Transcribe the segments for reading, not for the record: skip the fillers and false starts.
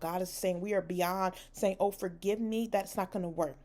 God is saying we are beyond saying, oh, forgive me. That's not going to work.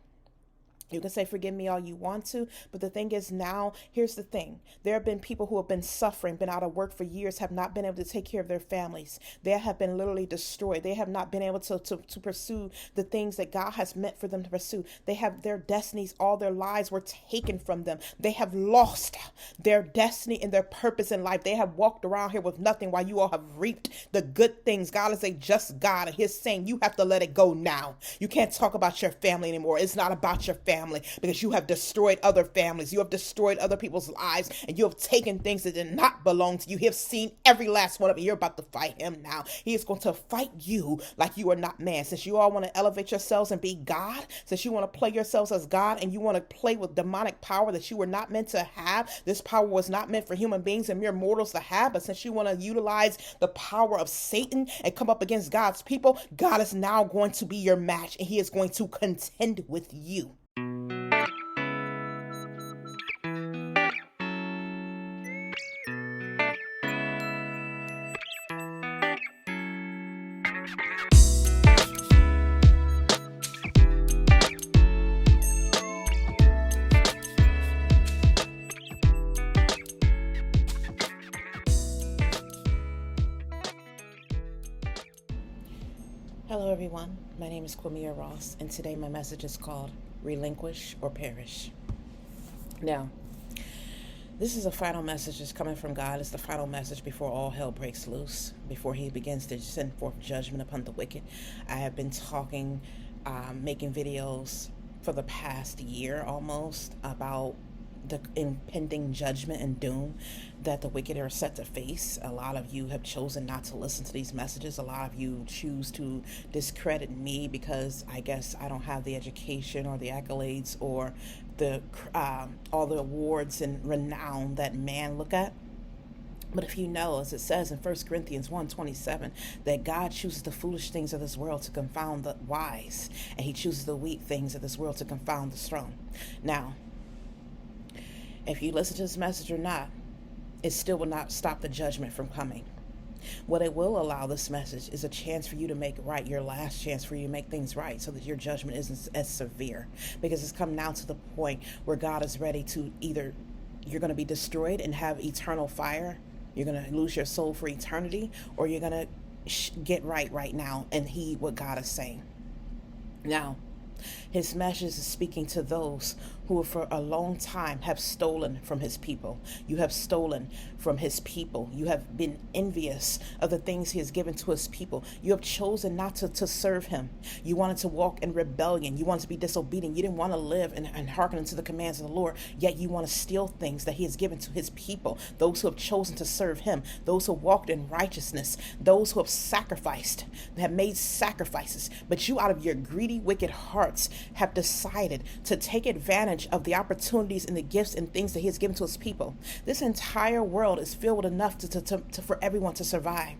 You can say, forgive me all you want to, but the thing is now, here's the thing. There have been people who have been suffering, been out of work for years, have not been able to take care of their families. They have been literally destroyed. They have not been able to pursue the things that God has meant for them to pursue. They have their destinies, all their lives were taken from them. They have lost their destiny and their purpose in life. They have walked around here with nothing while you all have reaped the good things. God is a just God, and He's saying you have to let it go now. You can't talk about your family anymore. It's not about your family because you have destroyed other families. You have destroyed other people's lives, and you have taken things that did not belong to you. You have seen every last one of it. You're about to fight him now. He is going to fight you like you are not man. Since you all want to elevate yourselves and be God, since you want to play yourselves as God and you want to play with demonic power that you were not meant to have, this power was not meant for human beings and mere mortals to have, but since you want to utilize the power of Satan and come up against God's people, God is now going to be your match, and He is going to contend with you. Hello, everyone. My name is Quamia Ross, and today my message is called Relinquish or Perish. Now, this is a final message that's coming from God. It's the final message before all hell breaks loose, before He begins to send forth judgment upon the wicked. I have been talking, making videos for the past year almost about the impending judgment and doom that the wicked are set to face. A lot of you have chosen not to listen to these messages. A lot of you choose to discredit me because I guess I don't have the education or the accolades or the all the awards and renown that man look at. But if you know, as it says in 1 Corinthians 1:27, that God chooses the foolish things of this world to confound the wise, and He chooses the weak things of this world to confound the strong. Now, if you listen to this message or not, it still will not stop the judgment from coming. What it will allow, this message, is a chance for you to make right, your last chance for you to make things right so that your judgment isn't as severe. Because it's come now to the point where God is ready to either you're going to be destroyed and have eternal fire, you're going to lose your soul for eternity, or you're going to get right now and heed what God is saying. Now, His message is speaking to those who for a long time have stolen from His people. You have stolen from His people. You have been envious of the things He has given to His people. You have chosen not to serve Him. You wanted to walk in rebellion. You wanted to be disobedient. You didn't want to live and hearken to the commands of the Lord, yet you want to steal things that He has given to His people. Those who have chosen to serve Him, those who walked in righteousness, those who have sacrificed, have made sacrifices, but you out of your greedy, wicked hearts have decided to take advantage of the opportunities and the gifts and things that He has given to His people. This entire world is filled with enough for everyone to survive.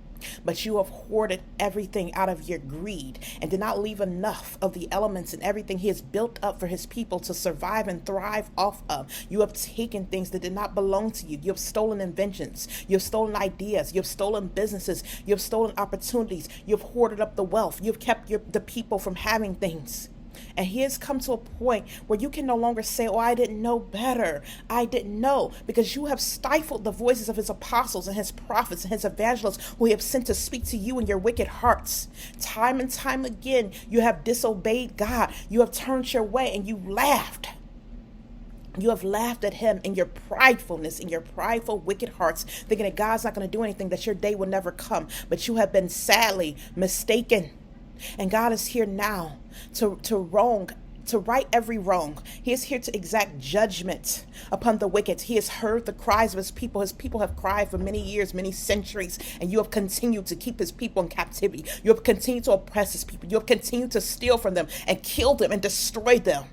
But you have hoarded everything out of your greed and did not leave enough of the elements and everything He has built up for His people to survive and thrive off of. You have taken things that did not belong to you. You have stolen inventions. You have stolen ideas. You have stolen businesses. You have stolen opportunities. You have hoarded up the wealth. You have kept the people from having things. And He has come to a point where you can no longer say, oh, I didn't know better. I didn't know, because you have stifled the voices of His apostles and His prophets and His evangelists who He have sent to speak to you in your wicked hearts. Time and time again, you have disobeyed God. You have turned your way and you laughed. You have laughed at Him in your pridefulness, in your prideful, wicked hearts, thinking that God's not going to do anything, that your day will never come. But you have been sadly mistaken. And God is here now to right every wrong. He is here to exact judgment upon the wicked. He has heard the cries of His people. His people have cried for many years, many centuries, and you have continued to keep His people in captivity. You have continued to oppress His people. You have continued to steal from them and kill them and destroy them.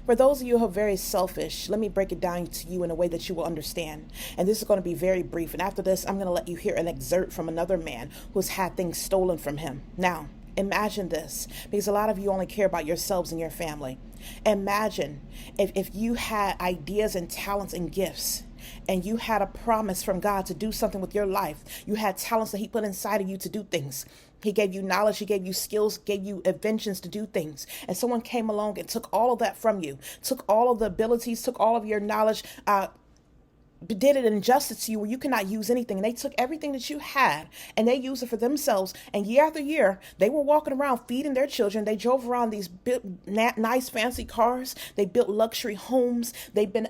For those of you who are very selfish, let me break it down to you in a way that you will understand. And this is going to be very brief. And after this, I'm going to let you hear an excerpt from another man who's had things stolen from him. Now, imagine this, because a lot of you only care about yourselves and your family. Imagine if you had ideas and talents and gifts, and you had a promise from God to do something with your life. You had talents that he put inside of you to do things. He gave you knowledge, he gave you skills, gave you inventions to do things. And someone came along and took all of that from you, took all of the abilities, took all of your knowledge, did an injustice to you where you cannot use anything. And they took everything that you had and they used it for themselves. And year after year, they were walking around feeding their children. They drove around these nice, fancy cars. They built luxury homes. They've been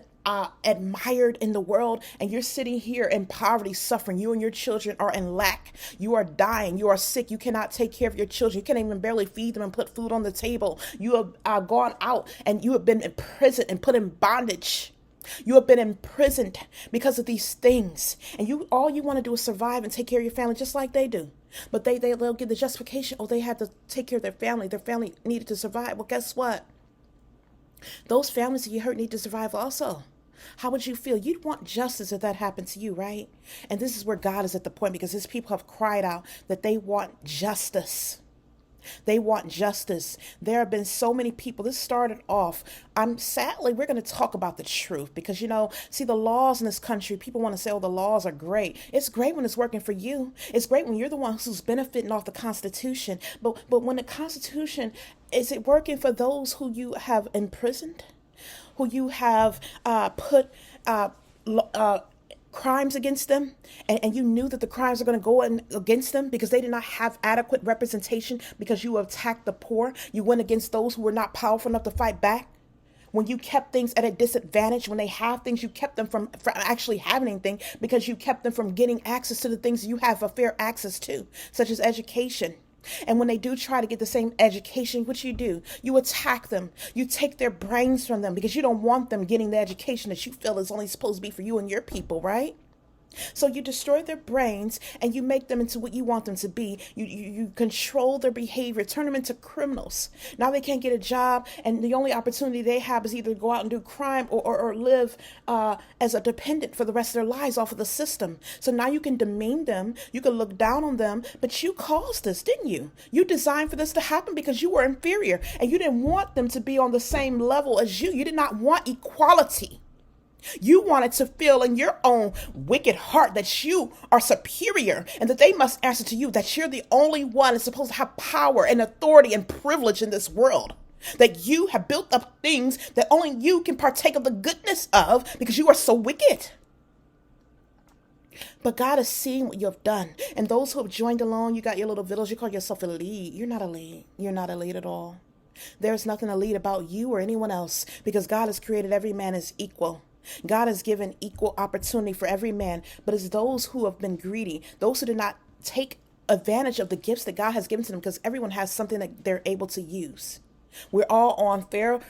admired in the world, and you're sitting here in poverty, suffering. You and your children are in lack. You are dying. You are sick. You cannot take care of your children. You can't even barely feed them and put food on the table. You have gone out and you have been imprisoned and put in bondage. You have been imprisoned because of these things, and all you want to do is survive and take care of your family just like they do. But they'll give the justification, oh, they had to take care of their family. Their family needed to survive. Well, guess what? Those families that you hurt need to survive also. How would you feel? You'd want justice if that happened to you, right? And this is where God is at the point, because his people have cried out that they want justice. They want justice. There have been so many people. This started off. Sadly, we're going to talk about the truth because, see, the laws in this country, people want to say, oh, the laws are great. It's great when it's working for you. It's great when you're the one who's benefiting off the Constitution. But when the Constitution, is it working for those who you have imprisoned? Who you have put crimes against them, and you knew that the crimes are going to go against them because they did not have adequate representation, because you attacked the poor. You went against those who were not powerful enough to fight back. When you kept things at a disadvantage, when they have things, you kept them from actually having anything because you kept them from getting access to the things you have a fair access to, such as education. And when they do try to get the same education, what you do, you attack them. You take their brains from them because you don't want them getting the education that you feel is only supposed to be for you and your people, right? So you destroy their brains and you make them into what you want them to be. You control their behavior, turn them into criminals. Now they can't get a job, and the only opportunity they have is either go out and do crime or live as a dependent for the rest of their lives off of the system. So now you can demean them, you can look down on them, but you caused this, didn't you? You designed for this to happen because you were inferior and you didn't want them to be on the same level as you. You did not want equality. You wanted to feel in your own wicked heart that you are superior and that they must answer to you, that you're the only one that's supposed to have power and authority and privilege in this world, that you have built up things that only you can partake of the goodness of because you are so wicked. But God is seeing what you have done. And those who have joined along, you got your little village, you call yourself elite. You're not elite. You're not elite at all. There's nothing elite about you or anyone else because God has created every man as equal. God has given equal opportunity for every man, but it's those who have been greedy, those who did not take advantage of the gifts that God has given to them, because everyone has something that they're able to use. We're all on fair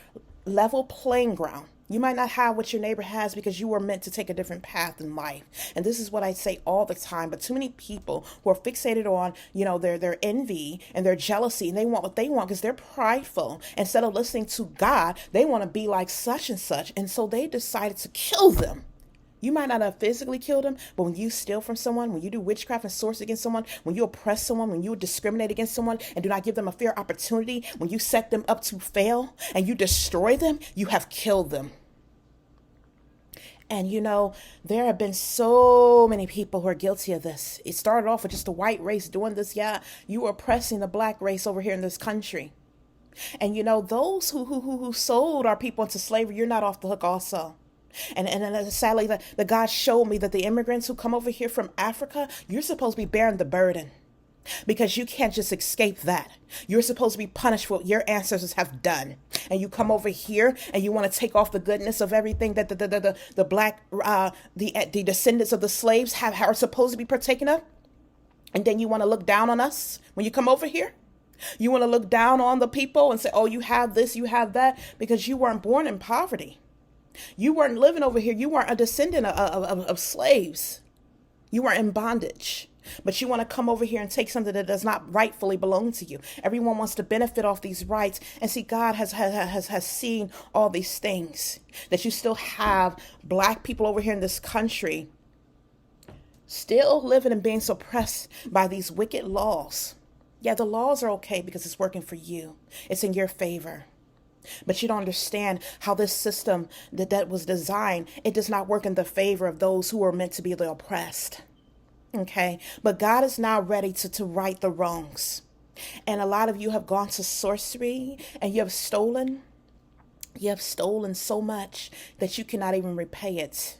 level playing ground. You might not have what your neighbor has because you were meant to take a different path in life. And this is what I say all the time, but too many people who are fixated on, their envy and their jealousy, and they want what they want because they're prideful. Instead of listening to God, they want to be like such and such. And so they decided to kill them. You might not have physically killed them, but when you steal from someone, when you do witchcraft and sorcery against someone, when you oppress someone, when you discriminate against someone and do not give them a fair opportunity, when you set them up to fail and you destroy them, you have killed them. And there have been so many people who are guilty of this. It started off with just the white race doing this. Yeah, you were oppressing the black race over here in this country. And those who sold our people into slavery, you're not off the hook also. And sadly, the God showed me that the immigrants who come over here from Africa, you're supposed to be bearing the burden because you can't just escape that. You're supposed to be punished for what your ancestors have done. And you come over here and you want to take off the goodness of everything that the black, the descendants of the slaves are supposed to be partaking of. And then you want to look down on us when you come over here. You want to look down on the people and say, oh, you have this, you have that, because you weren't born in poverty. You weren't living over here. You weren't a descendant of slaves. You were in bondage. But you want to come over here and take something that does not rightfully belong to you. Everyone wants to benefit off these rights. And see, God has seen all these things. That you still have black people over here in this country still living and being suppressed by these wicked laws. Yeah, the laws are okay because it's working for you. It's in your favor. But you don't understand how this system that was designed, it does not work in the favor of those who are meant to be the oppressed. Okay. But God is now ready to right the wrongs. And a lot of you have gone to sorcery and you have stolen. You have stolen so much that you cannot even repay it.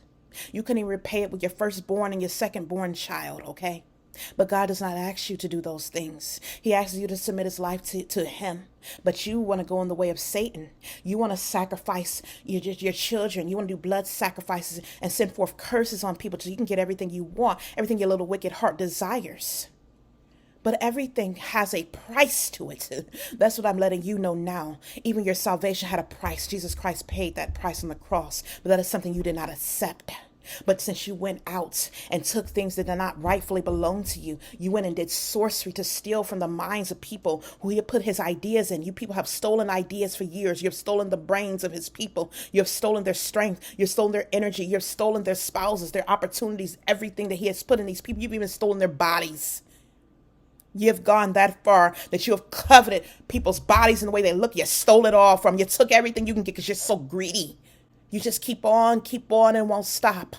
You couldn't even repay it with your firstborn and your secondborn child, okay? But God does not ask you to do those things. He asks you to submit his life to him. But you want to go in the way of Satan. You want to sacrifice your children. You want to do blood sacrifices and send forth curses on people so you can get everything you want, everything your little wicked heart desires. But everything has a price to it. That's what I'm letting you know now. Even your salvation had a price. Jesus Christ paid that price on the cross. But that is something you did not accept. But since you went out and took things that did not rightfully belong to you, you went and did sorcery to steal from the minds of people who he had put his ideas in. You people have stolen ideas for years. You have stolen the brains of his people. You have stolen their strength. You've stolen their energy. You've stolen their spouses, their opportunities, everything that he has put in these people. You've even stolen their bodies. You have gone that far that you have coveted people's bodies and the way they look. You stole it all from. You took everything you can get because you're so greedy. You just keep on, and won't stop.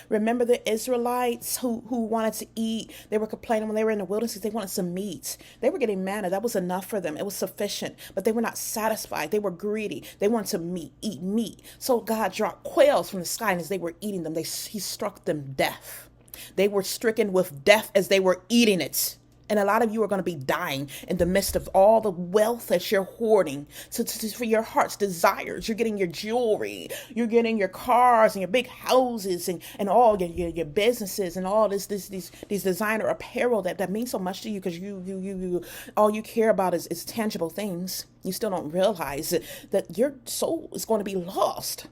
Remember the Israelites who wanted to eat? They were complaining when they were in the wilderness because they wanted some meat. They were getting manna. That was enough for them. It was sufficient. But they were not satisfied. They were greedy. They wanted to eat meat. So God dropped quails from the sky, and as they were eating them, he struck them deaf. They were stricken with death as they were eating it. And a lot of you are going to be dying in the midst of all the wealth that you're hoarding for your heart's desires. You're getting your jewelry, you're getting your cars and your big houses and all your businesses and all these designer apparel that means so much to you because you all you care about is tangible things. You still don't realize that your soul is going to be lost.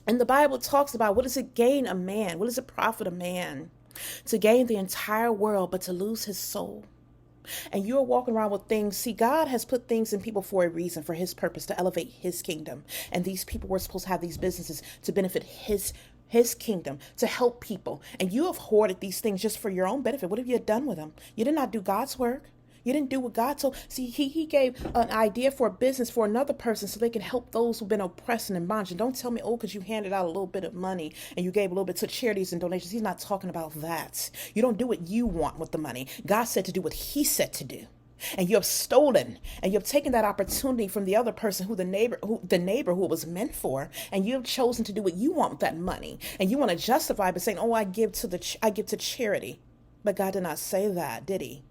And the Bible talks about, what does it gain a man? What does it profit a man? To gain the entire world, but to lose his soul. And you're walking around with things. See, God has put things in people for a reason, for his purpose, to elevate his kingdom. And these people were supposed to have these businesses to benefit his kingdom, to help people. And you have hoarded these things just for your own benefit. What have you done with them? You did not do God's work. You didn't do what God told. See, he gave an idea for a business for another person so they can help those who've been oppressed and in bondage. And don't tell me, because you handed out a little bit of money and you gave a little bit to charities and donations. He's not talking about that. You don't do what you want with the money. God said to do what he said to do. And you have stolen and you have taken that opportunity from the other person the neighbor who it was meant for. And you have chosen to do what you want with that money. And you want to justify by saying, I give to charity. But God did not say that, did he?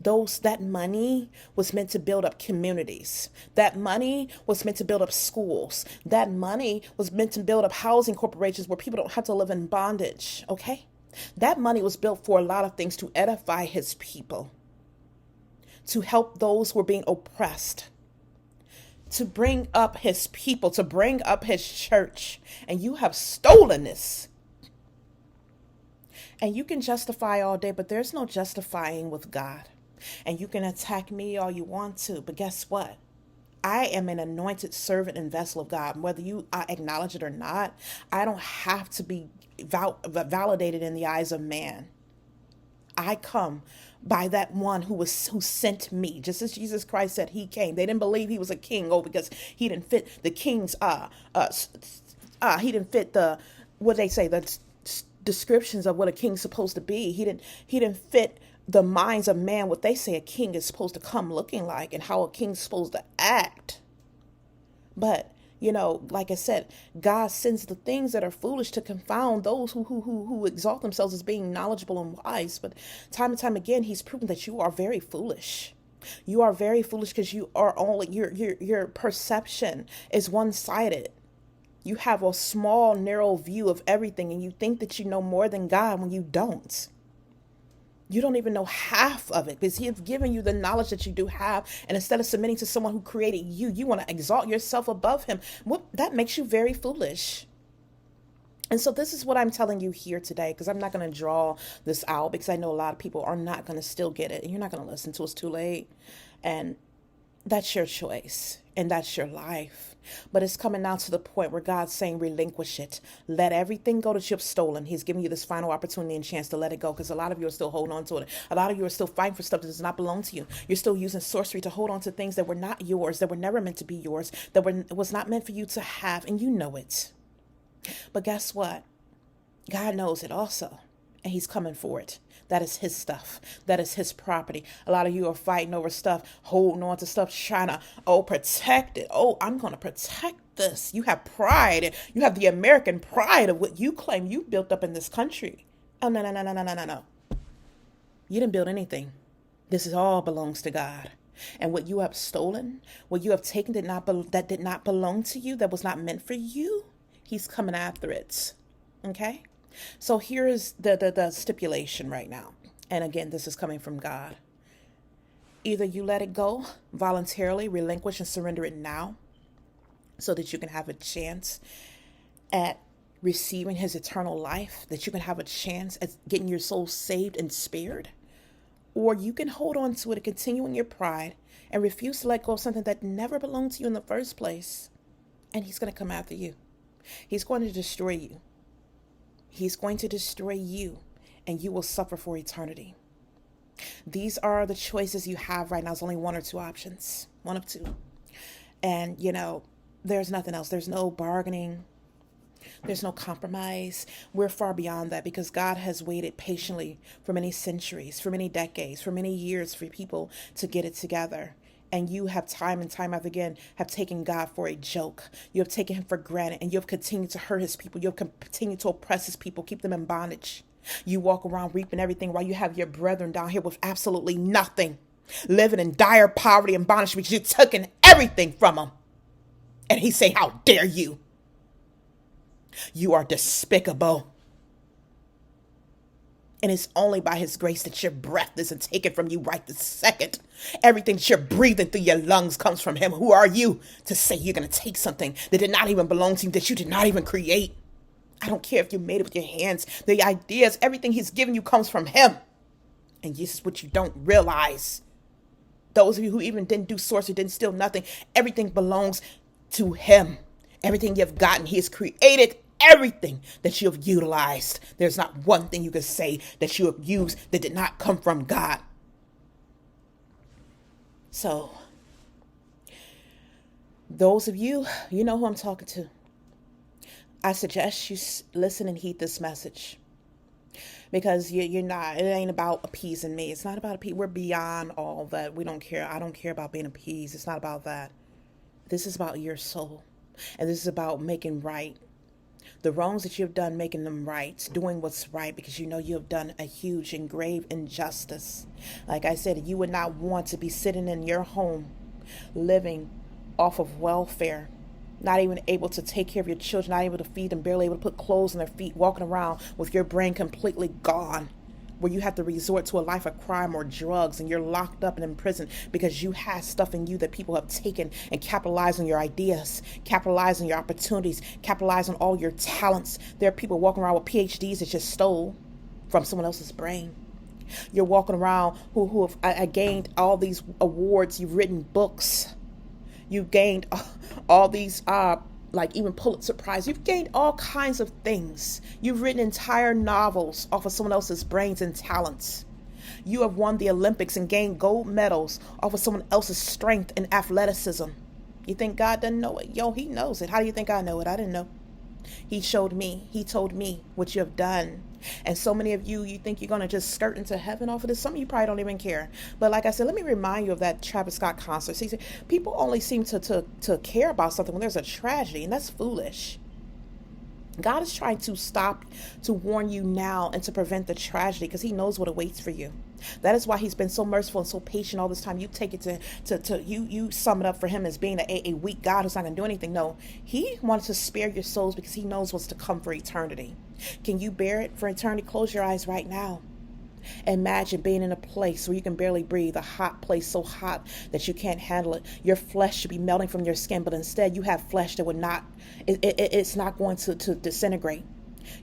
That money was meant to build up communities. That money was meant to build up schools. That money was meant to build up housing corporations where people don't have to live in bondage. Okay? That money was built for a lot of things, to edify his people, to help those who are being oppressed, to bring up his people, to bring up his church. And you have stolen this. And you can justify all day, but there's no justifying with God. And you can attack me all you want to, but guess what? I am an anointed servant and vessel of God. Whether you acknowledge it or not, I don't have to be validated in the eyes of man. I come by that one who sent me, just as Jesus Christ said he came. They didn't believe he was a king, because he didn't fit the king's he didn't fit the, what they say, the descriptions of what a king's supposed to be. He didn't fit the minds of man, what they say a king is supposed to come looking like and how a king's supposed to act. But like I said, God sends the things that are foolish to confound those who exalt themselves as being knowledgeable and wise. But time and time again, he's proven that you are very foolish. You are very foolish because you are only your perception is one-sided. You have a small, narrow view of everything, and you think that you know more than God when you don't. You don't even know half of it, because he has given you the knowledge that you do have. And instead of submitting to someone who created you, you want to exalt yourself above him. That makes you very foolish. And so this is what I'm telling you here today, because I'm not going to draw this out, because I know a lot of people are not going to still get it. And you're not going to listen till it's too late. And that's your choice. and that's your life. But it's coming down to the point where God's saying, relinquish it. Let everything go that you've stolen. He's giving you this final opportunity and chance to let it go, because a lot of you are still holding on to it. A lot of you are still fighting for stuff that does not belong to you. You're still using sorcery to hold on to things that were not yours, that were never meant to be yours, that was not meant for you to have, and you know it. But guess what? God knows it also, and he's coming for it. That is his stuff. That is his property. A lot of you are fighting over stuff, holding on to stuff, trying to, protect it. I'm going to protect this. You have pride. You have the American pride of what you claim you built up in this country. Oh, no, no, no, no, no, no, no. You didn't build anything. This is all belongs to God. And what you have stolen, what you have taken that did not belong to you, that was not meant for you, he's coming after it. Okay? So here is the stipulation right now. And again, this is coming from God. Either you let it go voluntarily, relinquish and surrender it now, so that you can have a chance at receiving his eternal life, that you can have a chance at getting your soul saved and spared. Or you can hold on to it and continue in your pride and refuse to let go of something that never belonged to you in the first place. And he's going to come after you. He's going to destroy you. He's going to destroy you, and you will suffer for eternity. These are the choices you have right now. It's only one or two options, one of two. And, there's nothing else. There's no bargaining. There's no compromise. We're far beyond that, because God has waited patiently for many centuries, for many decades, for many years for people to get it together. And you have time and time after again have taken God for a joke. You have taken him for granted, and you have continued to hurt his people. You have continued to oppress his people, keep them in bondage. You walk around reaping everything while you have your brethren down here with absolutely nothing, living in dire poverty and bondage because you've taken everything from them. And he say, how dare you? You are despicable. And it's only by his grace that your breath isn't taken from you right this second. Everything that you're breathing through your lungs comes from him. Who are you to say you're going to take something that did not even belong to you, that you did not even create? I don't care if you made it with your hands. The ideas, everything he's given you comes from him. And this is what you don't realize. Those of you who even didn't do sorcery, didn't steal nothing, everything belongs to him. Everything you've gotten, he has created everything that you have utilized. There's not one thing you can say that you have used that did not come from God. So, those of you, you know who I'm talking to. I suggest you listen and heed this message. Because you're not, it ain't about appeasing me. It's not about appeasing. We're beyond all that. We don't care. I don't care about being appeased. It's not about that. This is about your soul. And this is about making right the wrongs that you've done, making them right, doing what's right, because you know you have done a huge and grave injustice. Like I said, you would not want to be sitting in your home, living off of welfare, not even able to take care of your children, not able to feed them, barely able to put clothes on their feet, walking around with your brain completely gone, where you have to resort to a life of crime or drugs, and you're locked up and in prison because you have stuff in you that people have taken and capitalized on your ideas, capitalized on your opportunities, capitalized on all your talents. There are people walking around with PhDs that you stole from someone else's brain. You're walking around who have gained all these awards. You've written books. You've gained all these like even Pulitzer Prize. You've gained all kinds of things. You've written entire novels off of someone else's brains and talents. You have won the Olympics and gained gold medals off of someone else's strength and athleticism. You think God doesn't know it? Yo, he knows it. How do you think I know it? I didn't know. He showed me. He told me what you have done. And so many of you, you think you're going to just skirt into heaven off of this. Some of you probably don't even care. But like I said, let me remind you of that Travis Scott concert. See, people only seem to care about something when there's a tragedy, and that's foolish. God is trying to stop, to warn you now and to prevent the tragedy, because he knows what awaits for you. That is why he's been so merciful and so patient all this time. You take it to you sum it up for him as being a weak God who's not going to do anything. No, he wants to spare your souls because he knows what's to come for eternity. Can you bear it for eternity? Close your eyes right now. Imagine being in a place where you can barely breathe, a hot place so hot that you can't handle it. Your flesh should be melting from your skin, but instead you have flesh that would not, it's not going to disintegrate.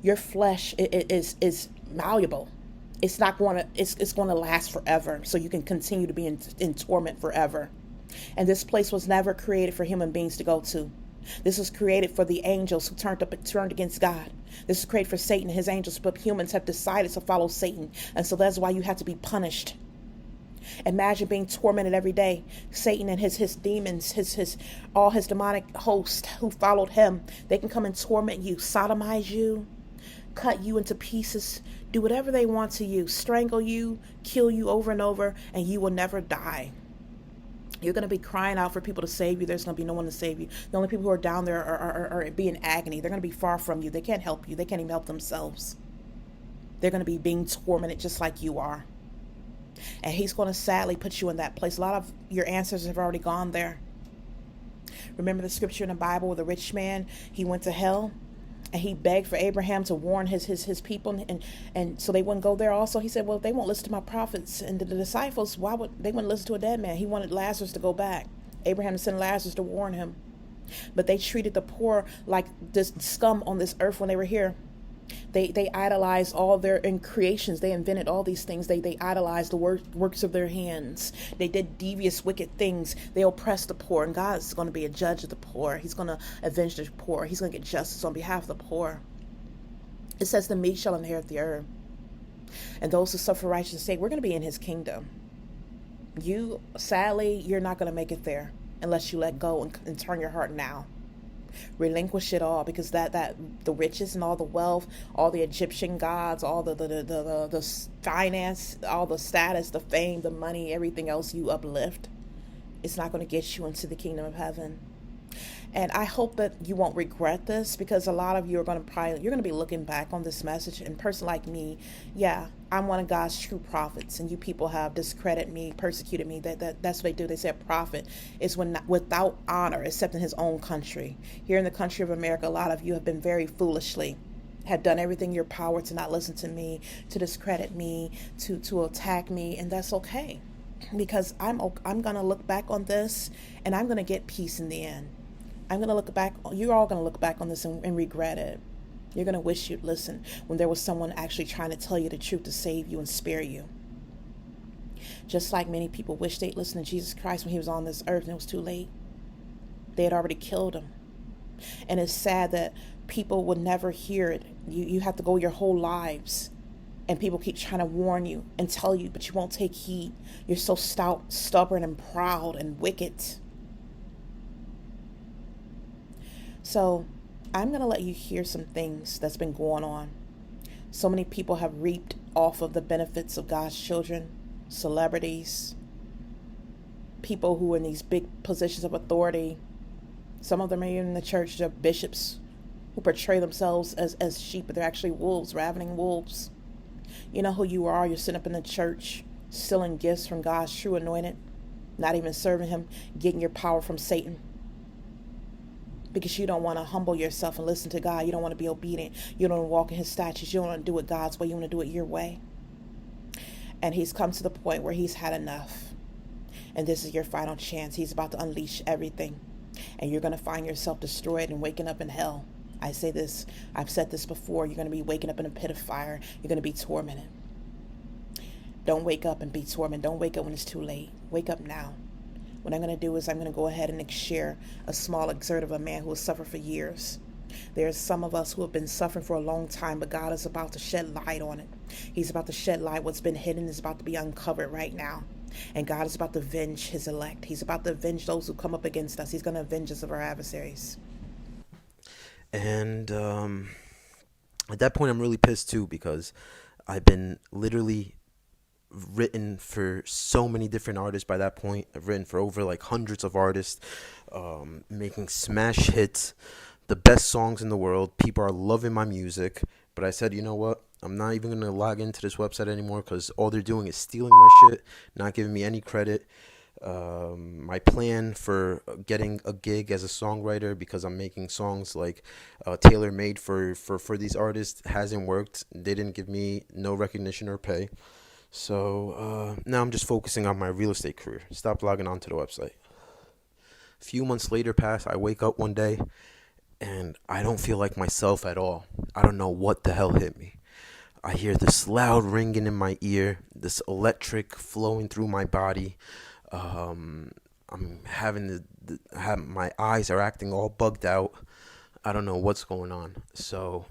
Your flesh is malleable. It's not going to, it's going to last forever, so you can continue to be in torment forever. And this place was never created for human beings to go to. This was created for the angels who turned against God. This is created for Satan and his angels, but humans have decided to follow Satan. And so that's why you have to be punished. Imagine being tormented every day. Satan and his demons, his all his demonic hosts who followed him, they can come and torment you, sodomize you, cut you into pieces, do whatever they want to you, strangle you, kill you over and over, and you will never die. You're going to be crying out for people to save you. There's going to be no one to save you. The only people who are down there are be in agony. They're going to be far from you. They can't help you. They can't even help themselves. They're going to be being tormented just like you are. And he's going to sadly put you in that place. A lot of your ancestors have already gone there. Remember the scripture in the Bible where the rich man, he went to hell and he begged for Abraham to warn his people and so they wouldn't go there also. He said, well, if they won't listen to my prophets and the disciples, why would they wouldn't listen to a dead man? He wanted Lazarus to go back. Abraham to send Lazarus to warn him. But they treated the poor like this scum on this earth when they were here. They idolized all their creations. They invented all these things. They idolized the works of their hands. They did devious, wicked things. They oppressed the poor. And God is going to be a judge of the poor. He's going to avenge the poor. He's going to get justice on behalf of the poor. It says the meek shall inherit the earth. And those who suffer righteousness say, we're going to be in his kingdom. Sadly, you're not going to make it there unless you let go and turn your heart now. Relinquish it all, because that the riches and all the wealth, all the Egyptian gods, all the finance, all the status, the fame, the money, everything else you uplift, it's not going to get you into the kingdom of heaven. And I hope that you won't regret this, because a lot of you you're going to be looking back on this message. And a person like me, yeah, I'm one of God's true prophets, and you people have discredited me, persecuted me. That's what they do. They say a prophet is without honor except in his own country. Here in the country of America, a lot of you have been very foolishly, have done everything in your power to not listen to me, to discredit me, to attack me, and that's okay, because I'm going to look back on this and I'm going to get peace in the end. I'm going to look back, you're all going to look back on this and regret it. You're going to wish you'd listened when there was someone actually trying to tell you the truth to save you and spare you. Just like many people wish they'd listened to Jesus Christ when he was on this earth and it was too late. They had already killed him. And it's sad that people would never hear it. You have to go your whole lives and people keep trying to warn you and tell you, but you won't take heed. You're so stout, stubborn, and proud and wicked. So I'm going to let you hear some things that's been going on. So many people have reaped off of the benefits of God's children, celebrities, people who are in these big positions of authority. Some of them are even in the church. They're bishops who portray themselves as sheep, but they're actually wolves, ravening wolves. You know who you are. You're sitting up in the church, stealing gifts from God's true anointed, not even serving him, getting your power from Satan. Because you don't want to humble yourself and listen to God. You don't want to be obedient. You don't want to walk in his statutes. You don't want to do it God's way. You want to do it your way. And he's come to the point where he's had enough. And this is your final chance. He's about to unleash everything. And you're going to find yourself destroyed and waking up in hell. I say this, I've said this before. You're going to be waking up in a pit of fire. You're going to be tormented. Don't wake up and be tormented. Don't wake up when it's too late. Wake up now. What I'm going to do is I'm going to go ahead and share a small excerpt of a man who has suffered for years. There's some of us who have been suffering for a long time, but God is about to shed light on it. He's about to shed light. What's been hidden is about to be uncovered right now. And God is about to avenge his elect. He's about to avenge those who come up against us. He's going to avenge us of our adversaries. And at that point, I'm really pissed too, because I've been literally written for so many different artists by that point. I've written for over like hundreds of artists, making smash hits, the best songs in the world. People are loving my music. But I said, you know what? I'm not even going to log into this website anymore, because all they're doing is stealing my shit, not giving me any credit. My plan for getting a gig as a songwriter, because I'm making songs like tailor-made for these artists, hasn't worked. They didn't give me no recognition or pay. So now I'm just focusing on my real estate career. Stop logging onto the website. A few months later pass. I wake up one day and I don't feel like myself at all. I don't know what the hell hit me. I hear this loud ringing in my ear, this electric flowing through my body. I'm I'm having my eyes are acting all bugged out. I don't know what's going on. So,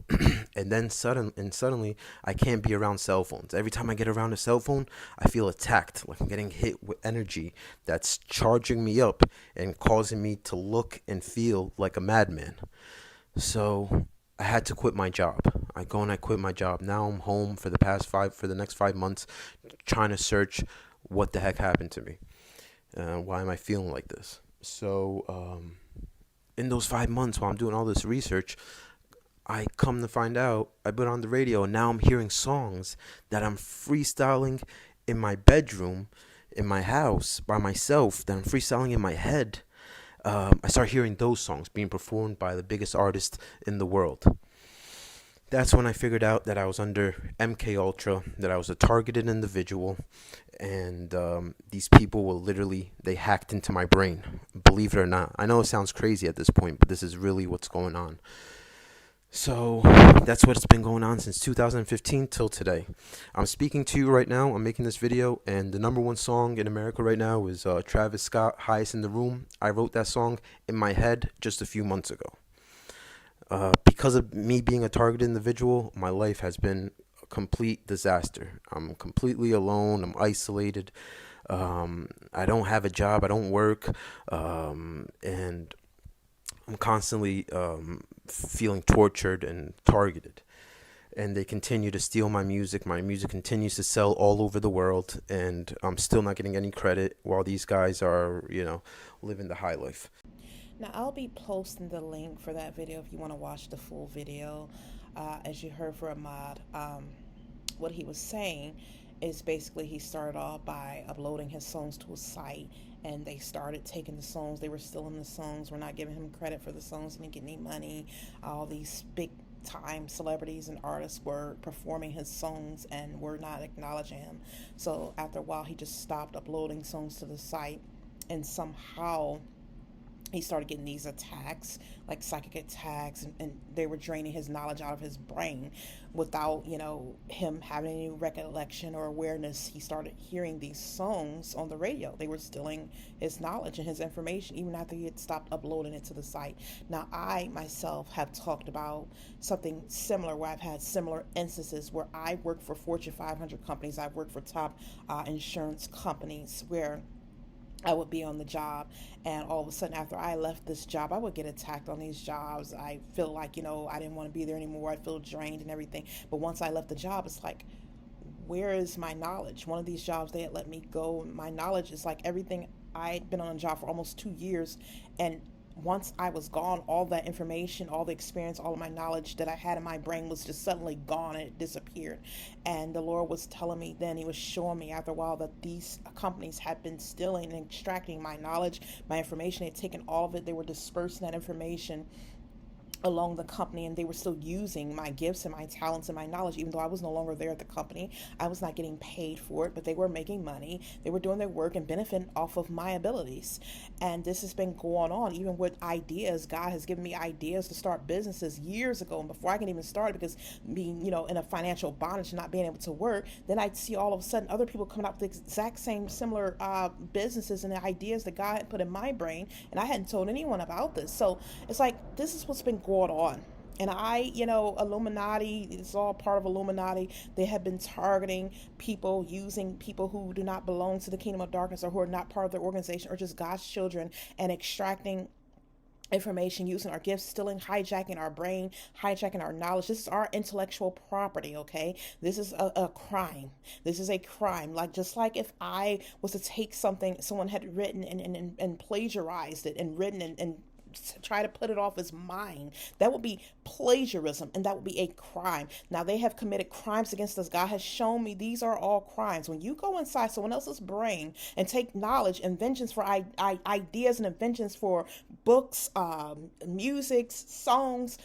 and then suddenly, I can't be around cell phones. Every time I get around a cell phone, I feel attacked, like I'm getting hit with energy that's charging me up and causing me to look and feel like a madman. So, I had to quit my job. I go and I quit my job. Now I'm home for the next 5 months, trying to search what the heck happened to me. Why am I feeling like this? So, in those 5 months while I'm doing all this research, I come to find out I put on the radio and now I'm hearing songs that I'm freestyling in my bedroom, in my house, by myself, that I'm freestyling in my head. I start hearing those songs being performed by the biggest artist in the world. That's when I figured out that I was under MK Ultra, that I was a targeted individual, and these people will literally, they hacked into my brain, believe it or not. I know it sounds crazy at this point, but this is really what's going on. So that's what's been going on since 2015 till today. I'm speaking to you right now. I'm making this video, and the number one song in America right now is Travis Scott, Highest in the Room. I wrote that song in my head just a few months ago. Because of me being a targeted individual, my life has been a complete disaster. I'm completely alone. I'm isolated. I don't have a job. I don't work. And I'm constantly feeling tortured and targeted. And they continue to steal my music. My music continues to sell all over the world. And I'm still not getting any credit while these guys are, living the high life. Now, I'll be posting the link for that video if you want to watch the full video. As you heard from Ahmad, what he was saying is basically he started off by uploading his songs to a site, and they started taking the songs. They were stealing the songs. We're not giving him credit for the songs. He didn't get any money. All these big time celebrities and artists were performing his songs and were not acknowledging him. So after a while, he just stopped uploading songs to the site, and somehow he started getting these attacks, like psychic attacks, and they were draining his knowledge out of his brain without, him having any recollection or awareness. He started hearing these songs on the radio. They were stealing his knowledge and his information, even after he had stopped uploading it to the site. Now, I myself have talked about something similar where I've had similar instances where I work for Fortune 500 companies. I've worked for top insurance companies where I would be on the job, and all of a sudden after I left this job, I would get attacked on these jobs. I feel like, I didn't want to be there anymore. I feel drained and everything. But once I left the job, it's like, where is my knowledge? One of these jobs, they had let me go. My knowledge is like everything. I'd been on a job for almost 2 years, and once I was gone, all that information, all the experience, all of my knowledge that I had in my brain was just suddenly gone, and it disappeared. And the Lord was telling me then, he was showing me after a while that these companies had been stealing and extracting my knowledge, my information. They'd taken all of it. They were dispersing that information along the company, and they were still using my gifts and my talents and my knowledge. Even though I was no longer there at the company, I was not getting paid for it, but they were making money. They were doing their work and benefiting off of my abilities. And this has been going on even with ideas. God has given me ideas to start businesses years ago, and before I can even start, because being in a financial bondage and not being able to work, then I'd see all of a sudden other people coming up with the exact same similar businesses and the ideas that God had put in my brain, and I hadn't told anyone about this. So it's like, this is what's been going on. And Illuminati, it's all part of Illuminati. They have been targeting people, using people who do not belong to the kingdom of darkness or who are not part of their organization or just God's children, and extracting information, using our gifts, stealing, hijacking our brain, hijacking our knowledge. This is our intellectual property, okay? This is a crime. This is a crime. Just like if I was to take something someone had written and plagiarized it and written and try to put it off as mine, that would be plagiarism, and that would be a crime. Now, they have committed crimes against us. God has shown me these are all crimes. When you go inside someone else's brain and take knowledge, inventions for ideas and inventions for books, music, songs,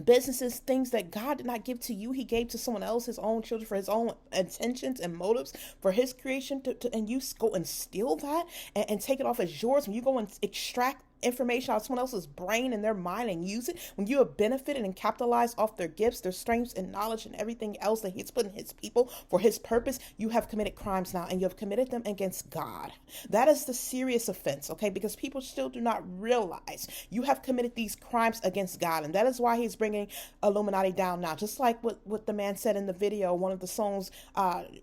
businesses, things that God did not give to you, he gave to someone else, his own children, for his own intentions and motives for his creation, and you go and steal that and take it off as yours. When you go and extract information out of someone else's brain and their mind and use it, when you have benefited and capitalized off their gifts, their strengths and knowledge and everything else that he's put in his people for his purpose, you have committed crimes now, and you have committed them against God. That is the serious offense, okay? Because people still do not realize you have committed these crimes against God, and that is why he's bringing Illuminati down now. Just like what the man said in the video, one of the songs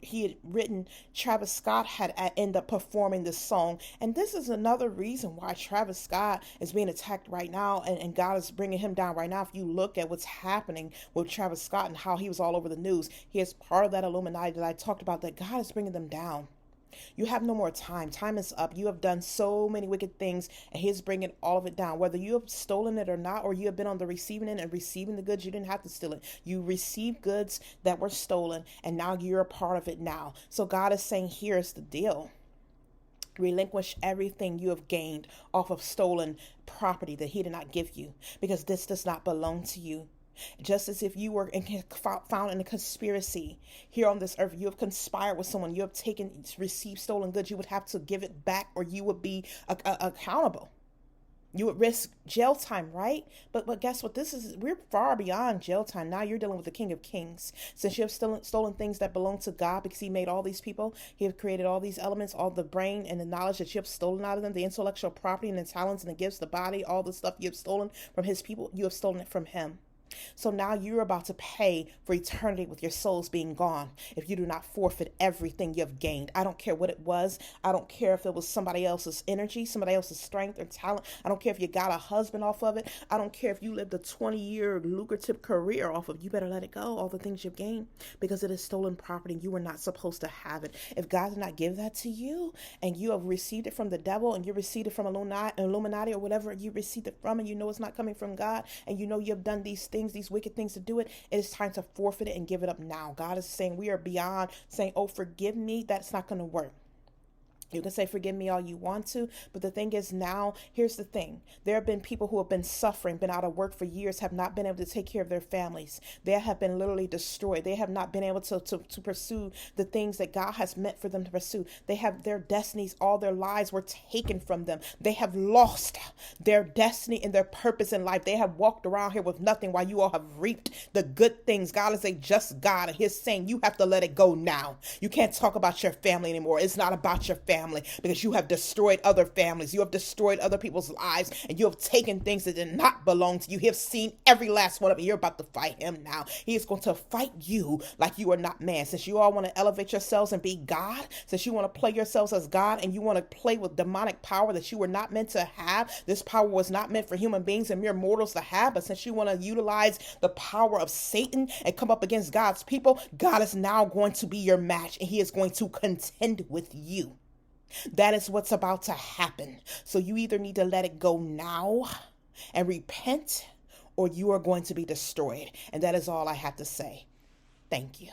he had written, Travis Scott had ended up performing this song, and this is another reason why Travis Scott is being attacked right now, and God is bringing him down right now. If you look at what's happening with Travis Scott and how he was all over the news, he is part of that Illuminati that I talked about, that God is bringing them down. You have no more time. Time is up. You have done so many wicked things, and he's bringing all of it down. Whether you have stolen it or not, or you have been on the receiving end and receiving the goods, you didn't have to steal it. You received goods that were stolen, and now you're a part of it now. So God is saying, here's the deal. Relinquish everything you have gained off of stolen property that he did not give you, because this does not belong to you. Just as if you were found in a conspiracy here on this earth, you have conspired with someone, you have received stolen goods, you would have to give it back, or you would be accountable. You would risk jail time, right? But guess what? We're far beyond jail time. Now you're dealing with the King of Kings. Since you have stolen things that belong to God, because he made all these people, he have created all these elements, all the brain and the knowledge that you have stolen out of them, the intellectual property and the talents and the gifts, the body, all the stuff you have stolen from his people, you have stolen it from him. So now you're about to pay for eternity with your souls being gone if you do not forfeit everything you have gained. I don't care what it was. I don't care if it was somebody else's energy, somebody else's strength or talent. I don't care if you got a husband off of it. I don't care if you lived a 20-year lucrative career off of it. You better let it go, all the things you've gained, because it is stolen property. You were not supposed to have it. If God did not give that to you, and you have received it from the devil, and you received it from Illuminati or whatever you received it from, and you know it's not coming from God, and you know you have done these wicked things to do it, it is time to forfeit it and give it up now. God is saying, we are beyond saying, oh, forgive me. That's not going to work. You can say, forgive me all you want to, but the thing is now, here's the thing. There have been people who have been suffering, been out of work for years, have not been able to take care of their families. They have been literally destroyed. They have not been able to pursue the things that God has meant for them to pursue. They have their destinies, all their lives were taken from them. They have lost their destiny and their purpose in life. They have walked around here with nothing while you all have reaped the good things. God is a just God, and he's saying you have to let it go now. You can't talk about your family anymore. It's not about your family, because you have destroyed other families. You have destroyed other people's lives, and you have taken things that did not belong to you. You have seen every last one of it. You're about to fight him now. He is going to fight you like you are not man. Since you all want to elevate yourselves and be God, since you want to play yourselves as God, and you want to play with demonic power that you were not meant to have. This power was not meant for human beings and mere mortals to have, but since you want to utilize the power of Satan and come up against God's people, God is now going to be your match, and he is going to contend with you. That is what's about to happen. So you either need to let it go now and repent, or you are going to be destroyed. And that is all I have to say. Thank you.